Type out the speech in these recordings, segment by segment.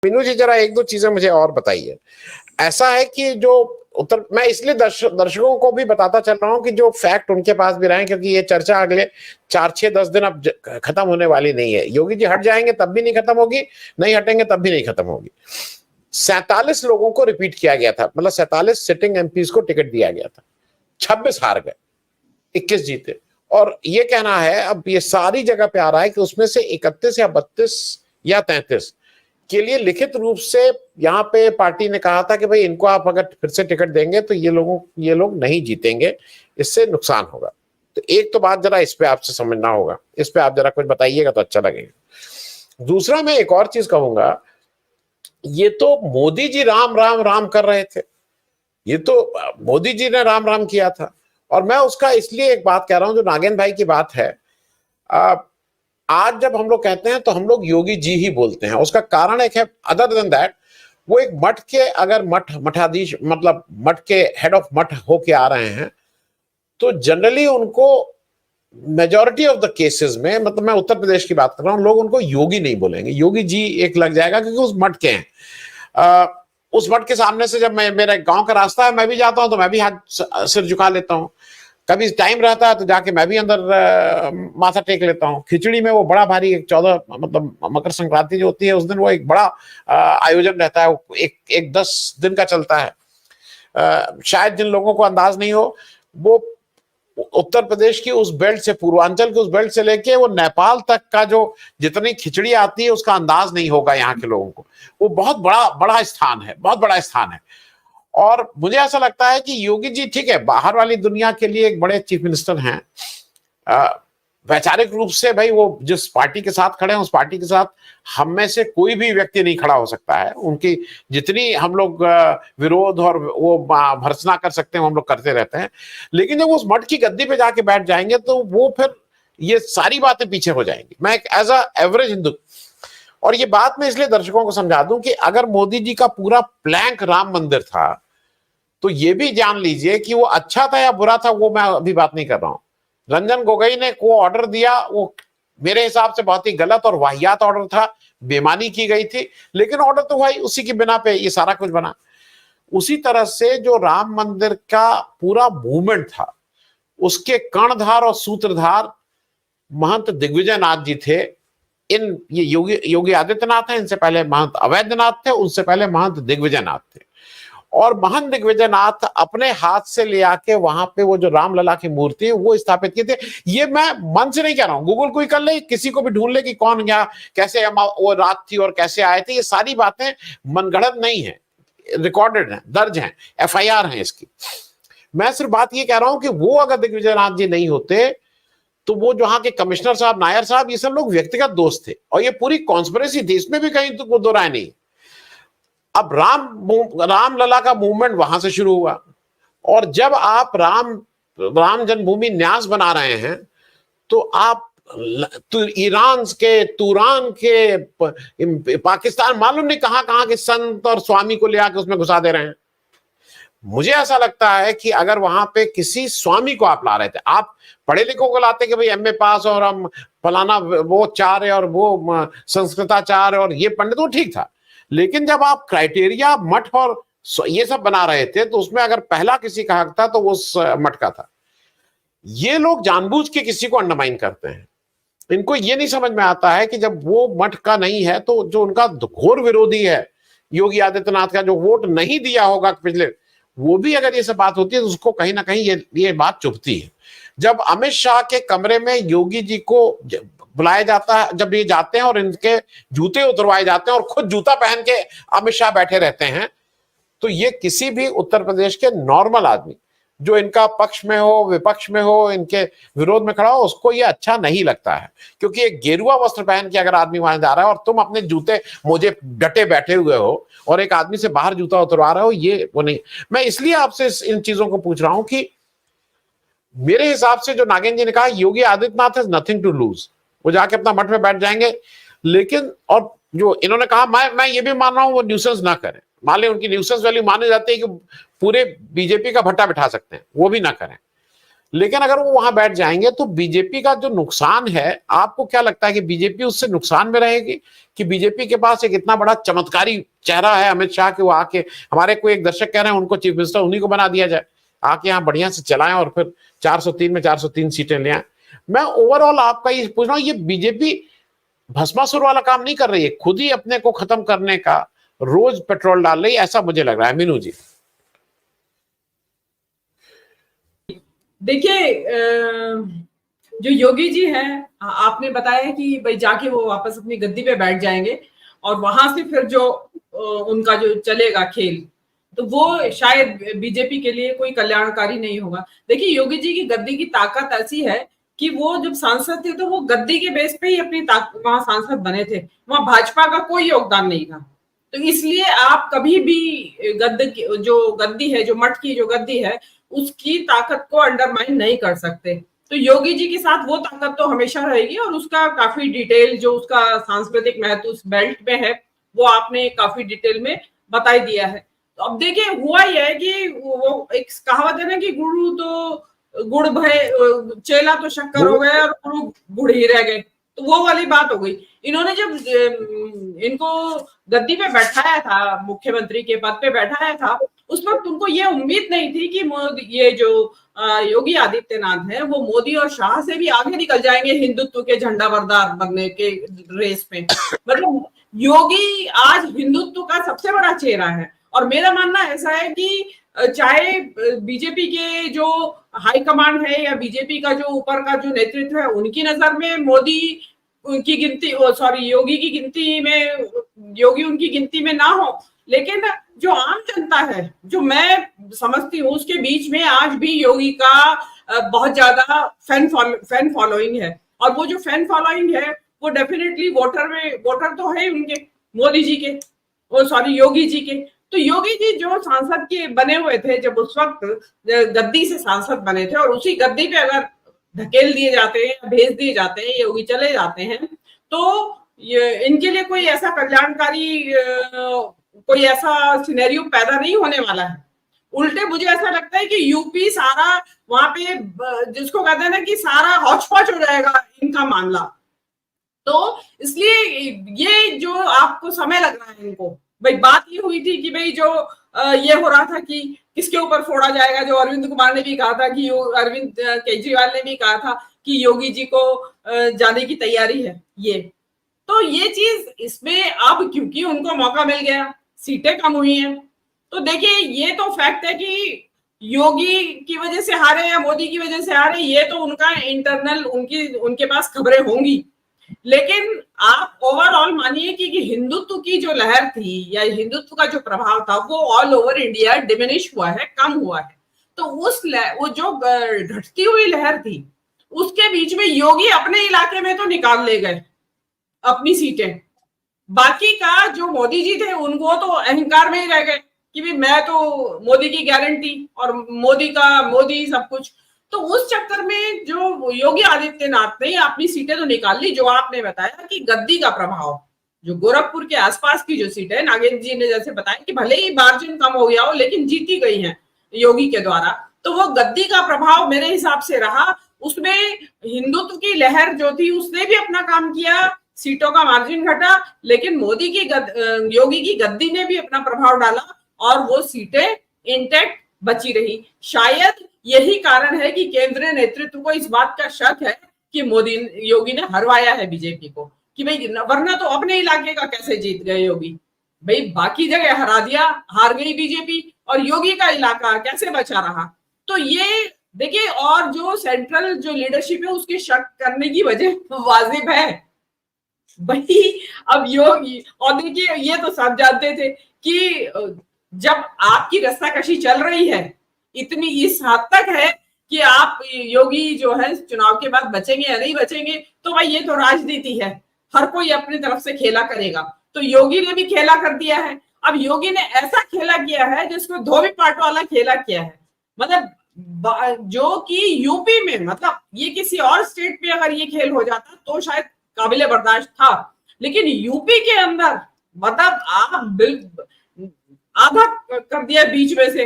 मीनू जी जरा एक दो चीजें मुझे और बताइए। ऐसा है कि जो उत्तर, मैं इसलिए दर्शकों को भी बताता चल रहा हूं कि जो फैक्ट उनके पास भी रहे, क्योंकि ये चर्चा अगले 4 6 10 दिन अब खत्म होने वाली नहीं है। योगी जी हट जाएंगे तब भी नहीं खत्म होगी, नहीं हटेंगे तब भी नहीं खत्म होगी। 47 लोगों को रिपीट किया गया था, मतलब 47 सिटिंग एमपीज को टिकट दिया गया था, 26 हार गए, 21 जीते। और ये कहना है, अब ये सारी जगह पे आ रहा है कि उसमें से 31 या 32 या 33 के लिए लिखित रूप से यहाँ पे पार्टी ने कहा था कि भाई इनको आप अगर फिर से टिकट देंगे तो ये लोग नहीं जीतेंगे, इससे नुकसान होगा। तो एक तो बात जरा इस पे आपसे समझना होगा, इस पे आप जरा कुछ बताइएगा तो अच्छा लगेगा। दूसरा मैं एक और चीज कहूंगा, ये तो मोदी जी राम राम राम कर रहे थे, ये तो मोदी जी ने राम राम किया था। और मैं उसका इसलिए एक बात कह रहा हूं, जो नागेंद्र भाई की बात है, आज जब हम लोग कहते हैं तो हम लोग योगी जी ही बोलते हैं। उसका कारण एक है, अदर देन दैट, वो एक मठ के अगर मठाधीश, मतलब मठ के हेड ऑफ मठ होके आ रहे हैं, तो जनरली उनको मेजॉरिटी ऑफ द केसेस में, मतलब मैं उत्तर प्रदेश की बात कर रहा हूं, लोग उनको योगी नहीं बोलेंगे, योगी जी एक लग जाएगा, क्योंकि उस मठ के हैं। उस मठ के सामने से जब मेरे गांव का रास्ता है, मैं भी जाता हूं तो मैं भी हाथ सिर झुका लेता हूं। कभी टाइम रहता है तो जाके मैं भी अंदर माथा टेक लेता हूँ। खिचड़ी में वो बड़ा भारी, एक 14, मतलब मकर संक्रांति जो होती है उस दिन, वो एक बड़ा आयोजन रहता है, एक 10 दिन का चलता है। शायद जिन लोगों को अंदाज नहीं हो, वो उत्तर प्रदेश की उस बेल्ट से, पूर्वांचल के उस बेल्ट से लेके वो नेपाल तक का जो जितनी खिचड़ी आती है उसका अंदाज नहीं होगा यहाँ के लोगों को। वो बहुत बड़ा बड़ा स्थान है, बहुत बड़ा स्थान है। और मुझे ऐसा लगता है कि योगी जी, ठीक है, बाहर वाली दुनिया के लिए एक बड़े चीफ मिनिस्टर हैं, वैचारिक रूप से भाई वो जिस पार्टी के साथ खड़े हैं उस पार्टी के साथ हम में से कोई भी व्यक्ति नहीं खड़ा हो सकता है। उनकी जितनी हम लोग विरोध और वो भर्त्सना कर सकते हैं हम लोग करते रहते हैं, लेकिन जब उस मठ की गद्दी पे जाके बैठ जाएंगे तो वो फिर ये सारी बातें पीछे हो जाएंगी। मैं एक एज अ एवरेज हिंदू, और ये बात मैं इसलिए दर्शकों को समझा दूं कि अगर मोदी जी का पूरा प्लैंक राम मंदिर था, तो ये भी जान लीजिए कि वो अच्छा था या बुरा था, वो मैं अभी बात नहीं कर रहा हूं। रंजन गोगोई ने को ऑर्डर दिया, वो मेरे हिसाब से बहुत ही गलत और वाहियात ऑर्डर था, बेईमानी की गई थी, लेकिन ऑर्डर तो भाई उसी की बिना पे ये सारा कुछ बना। उसी तरह से जो राम मंदिर का पूरा मूवमेंट था, उसके कर्णधार और सूत्रधार महंत दिग्विजय नाथ जी थे। ये योगी आदित्यनाथ है, इनसे पहले महंत अवैधनाथ थे, उनसे पहले महंत दिग्विजय नाथ थे। और महंत दिग्विजय नाथ अपने हाथ से ले आके वहां पे वो जो रामलला की मूर्ति है वो स्थापित किए थे। ये मैं मन से नहीं कह रहा हूं, गूगल कोई कर ले, किसी को भी ढूंढ ले कि कौन या कैसे वो रात थी और कैसे आए थे। ये सारी बातें मनगढ़ंत नहीं है, रिकॉर्डेड है, दर्ज है, FIR है इसकी। मैं सिर्फ बात ये कह रहा हूं कि वो अगर दिग्विजय नाथ जी नहीं होते तो वो जहां के कमिश्नर साहब, नायर साहब, ये सब लोग व्यक्तिगत दोस्त थे और ये पूरी कॉन्स्पिरेसी थी, इसमें भी कहीं तो दो राय नहीं। अब रामलला का मूवमेंट वहां से शुरू हुआ, और जब आप राम जन्मभूमि न्यास बना रहे हैं तो आप ईरान के, तुरान के, पाकिस्तान, मालूम नहीं कहां कहां के संत और स्वामी को ले आके उसमें घुसा दे रहे हैं। मुझे ऐसा लगता है कि अगर वहां पे किसी स्वामी को आप ला रहे थे, आप पढ़े लिखों को लाते कि भाई MA पास और हम फलाना वो चार है और वो संस्कृताचार्य और ये पंडित, वो ठीक था। लेकिन जब आप क्राइटेरिया मठ और ये सब बना रहे थे तो उसमें अगर पहला किसी का हक था तो वो उस मठ का था। ये लोग जानबूझ के किसी को अंडरमाइन करते हैं। इनको ये नहीं समझ में आता है कि जब वो मठ का नहीं है तो जो उनका घोर विरोधी है योगी आदित्यनाथ का, जो वोट नहीं दिया होगा पिछले, वो भी अगर ये सब बात होती है तो उसको कहीं ना कहीं ये बात चुभती है। जब अमित शाह के कमरे में योगी जी को बुलाया जाता है, जब ये जाते हैं और इनके जूते उतरवाए जाते हैं और खुद जूता पहन के अमित शाह बैठे रहते हैं, तो ये किसी भी उत्तर प्रदेश के नॉर्मल आदमी जो इनका पक्ष में हो, विपक्ष में हो, इनके विरोध में खड़ा हो, उसको ये अच्छा नहीं लगता है। क्योंकि एक गेरुआ वस्त्र पहन के अगर आदमी वहां जा रहा है और तुम अपने जूते मोजे डटे बैठे हुए हो और एक आदमी से बाहर जूता उतरवा रहे हो, ये वो नहीं। मैं इसलिए आपसे इन चीजों को पूछ रहा हूं कि मेरे हिसाब से जो नागेंद्र जी ने कहा, Yogi Adityanath has nothing to lose, वो जाके अपना मठ में बैठ जाएंगे। लेकिन और जो इन्होंने कहा, मैं ये भी मान रहा हूं वो न्यूसेंस ना करें, मान लें उनकी न्यूसेंस वैल्यू मानी जाती है कि पूरे बीजेपी का भट्टा बिठा सकते हैं, वो भी ना करें। लेकिन अगर वो वहां बैठ जाएंगे तो बीजेपी का जो नुकसान है, आपको क्या लगता है कि बीजेपी उससे नुकसान में रहेगी, कि बीजेपी के पास एक इतना बड़ा चमत्कारी चेहरा है अमित शाह के, वो आके, हमारे कोई एक दर्शक कह रहे हैं उनको चीफ मिनिस्टर उन्हीं को बना दिया जाए, आके यहाँ बढ़िया से चलाएं और फिर 403 में 403 सीटें ले आए। मैं ओवरऑल आपका ये पूछ रहा हूँ, ये बीजेपी भस्मासुर वाला काम नहीं कर रही है, खुद ही अपने को खत्म करने का रोज पेट्रोल डाल रही है, ऐसा मुझे लग रहा है। मीनू जी देखिए, जो योगी जी हैं, आपने बताया कि भाई जाके वो वापस अपनी गद्दी पे बैठ जाएंगे और वहां से फिर जो उनका जो चलेगा खेल, तो वो शायद बीजेपी के लिए कोई कल्याणकारी नहीं होगा। देखिए, योगी जी की गद्दी की ताकत ऐसी है कि वो जब सांसद थे तो वो गद्दी के बेस पे ही अपनी वहां सांसद बने थे, वहां भाजपा का कोई योगदान नहीं था। तो इसलिए आप कभी भी जो गद्दी है, जो मठ की जो गद्दी है, उसकी ताकत को अंडरमाइन नहीं कर सकते। तो योगी जी के साथ वो ताकत तो हमेशा रहेगी और उसका काफी डिटेल जो उसका सांस्कृतिक महत्व उस बेल्ट में है वो आपने काफी डिटेल में बता दिया है। तो अब देखिए, हुआ ही है कि वो एक कहावत है ना कि गुरु तो गुड़ भय, चेला तो शक्कर हो गए और गुरु गुड़ ही रह गए, तो वो वाली बात हो गई। इन्होंने जब इनको गद्दी पे बैठाया था, मुख्यमंत्री के पद पे बैठाया था, उस वक्त तुमको ये उम्मीद नहीं थी कि ये जो योगी आदित्यनाथ है वो मोदी और शाह से भी आगे निकल जाएंगे हिंदुत्व के झंडा बरदार बनने के रेस में। मतलब योगी आज हिंदुत्व का सबसे बड़ा चेहरा है। और मेरा मानना ऐसा है कि चाहे बीजेपी के जो हाईकमांड है या बीजेपी का जो ऊपर का जो नेतृत्व है, उनकी नजर में मोदी उनकी गिनती, सॉरी, योगी की गिनती में, योगी उनकी गिनती में ना हो, लेकिन जो आम जनता है, जो मैं समझती हूँ, उसके बीच में आज भी योगी का बहुत ज्यादा फैन फॉलोइंग है। और वो जो फैन फॉलोइंग है वो डेफिनेटली वोटर तो है उनके, मोदी जी के, वो सॉरी योगी जी के। तो योगी जी जो सांसद के बने हुए थे, जब उस वक्त गद्दी से सांसद बने थे, और उसी गद्दी पे अगर धकेल दिए जाते हैं, भेज दिए जाते हैं, योगी चले जाते हैं, तो इनके लिए कोई ऐसा कल्याणकारी कोई ऐसा सिनेरियो पैदा नहीं होने वाला है। उल्टे मुझे ऐसा लगता है कि यूपी सारा वहां पे, जिसको कहते हैं ना कि सारा हौच पौच हो जाएगा इनका मामला। तो इसलिए ये जो आपको समय लग रहा है इनको, भाई बात ये हुई थी कि भाई जो ये हो रहा था कि किसके ऊपर फोड़ा जाएगा, जो अरविंद कुमार ने भी कहा था कि अरविंद केजरीवाल ने भी कहा था कि योगी जी को जाने की तैयारी है ये। तो ये चीज इसमें अब क्योंकि उनको मौका मिल गया, सीटें कम हुई हैं, तो देखिए ये तो फैक्ट है कि योगी की वजह से हारे या मोदी की वजह से हारे, ये तो उनका इंटरनल उनके पास खबरें होंगी। लेकिन आप ओवरऑल मानिए कि हिंदुत्व की जो लहर थी या हिंदुत्व का जो प्रभाव था वो ऑल ओवर इंडिया डिमिनिश हुआ है, कम हुआ है। तो वो जो घटती हुई लहर थी उसके बीच में योगी अपने इलाके में तो निकाल ले गए अपनी सीटें, बाकी का जो मोदी जी थे उनको तो अहंकार में ही रह गए कि भाई मैं तो मोदी की गारंटी और मोदी सब कुछ। तो उस चक्कर में जो योगी आदित्यनाथ ने अपनी सीटें तो निकाल ली। जो आपने बताया कि गद्दी का प्रभाव, जो गोरखपुर के आसपास की जो सीट है, नागेंद्र जी ने जैसे बताया कि भले ही मार्जिन कम हो गया हो लेकिन जीती गई हैं योगी के द्वारा, तो वो गद्दी का प्रभाव मेरे हिसाब से रहा। उसमें हिंदुत्व की लहर जो थी उसने भी अपना काम किया, सीटों का मार्जिन घटा, लेकिन योगी की गद्दी ने भी अपना प्रभाव डाला और वो सीटें इंटैक्ट बची रही। शायद यही कारण है कि केंद्रीय नेतृत्व को इस बात का शक है कि योगी ने हरवाया है बीजेपी को, कि भाई वरना तो अपने इलाके का कैसे जीत गए योगी, भाई बाकी जगह हरा दिया, हार गई बीजेपी, और योगी का इलाका कैसे बचा रहा। तो ये देखिए, और जो सेंट्रल जो लीडरशिप है उसकी शक करने की वजह वाजिब है भाई। अब योगी, और देखिए ये तो सब जानते थे कि जब आपकी रस्साकशी चल रही है इतनी इस हद तक है कि आप योगी जो है चुनाव के बाद बचेंगे या नहीं बचेंगे, तो भाई ये तो राजनीति है, हर कोई अपनी तरफ से खेला करेगा। तो योगी ने भी खेला कर दिया है। अब योगी ने ऐसा खेला किया है जिसको धोबी पाट वाला खेला किया है, मतलब जो कि यूपी में, मतलब ये किसी और स्टेट में अगर ये खेल हो जाता तो शायद काबिले बर्दाश्त था, लेकिन यूपी के अंदर मतलब आप आधा कर दिया बीच में से,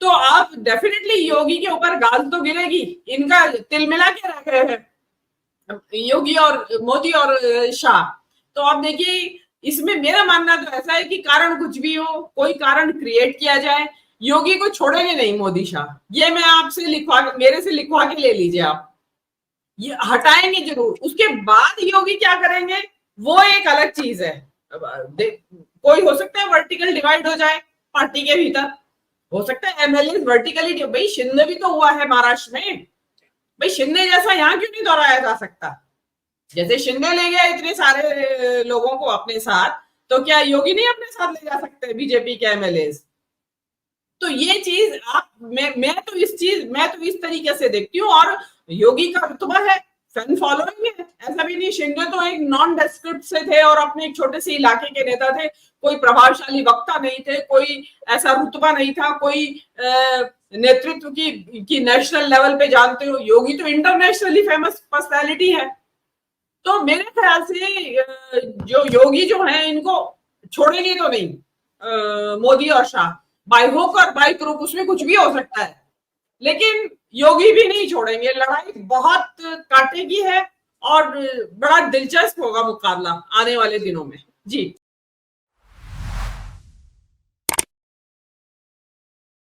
तो आप डेफिनेटली योगी के ऊपर गाज तो गिरेगी, इनका तिल मिला के रख रहे हैं योगी और मोदी और शाह। तो आप देखिए, इसमें मेरा मानना तो ऐसा है कि कारण कुछ भी हो, कोई कारण क्रिएट किया जाए, योगी को छोड़ेंगे नहीं मोदी शाह, ये मैं आपसे मेरे से लिखवा के ले लीजिए आप, ये हटाएंगे जरूर। उसके बाद योगी क्या करेंगे वो एक अलग चीज है। कोई हो सकता है वर्टिकल डिवाइड हो जाए पार्टी के भीतर, हो सकता है एमएलए वर्टिकली, भाई शिंदे भी तो हुआ है महाराष्ट्र में, भाई शिंदे जैसा यहाँ क्यों नहीं दोहराया जा सकता? जैसे शिंदे ले गया इतने सारे लोगों को अपने साथ, तो क्या योगी नहीं अपने साथ ले जा सकते बीजेपी के एमएलए? तो ये चीज आप मैं तो इस तरीके से देखती हूँ। और योगी का रुतबा है, फैन फॉलोइंग है, ऐसा भी नहीं। शिंदे तो एक नॉन डेस्क्रिप्ट से थे और अपने एक छोटे से इलाके के नेता थे, कोई प्रभावशाली वक्ता नहीं थे, कोई ऐसा रुतबा नहीं था, कोई नेतृत्व की नेशनल लेवल पे जानते हो। योगी तो इंटरनेशनली फेमस पर्सनैलिटी है। तो मेरे ख्याल से जो योगी जो है इनको छोड़ेंगे तो नहीं मोदी और शाह, बाय हुक और बाय क्रुक, उसमें कुछ भी हो सकता है, लेकिन योगी भी नहीं छोड़ेंगे। लड़ाई बहुत कांटे की है और बड़ा दिलचस्प होगा मुकाबला आने वाले दिनों में। जी।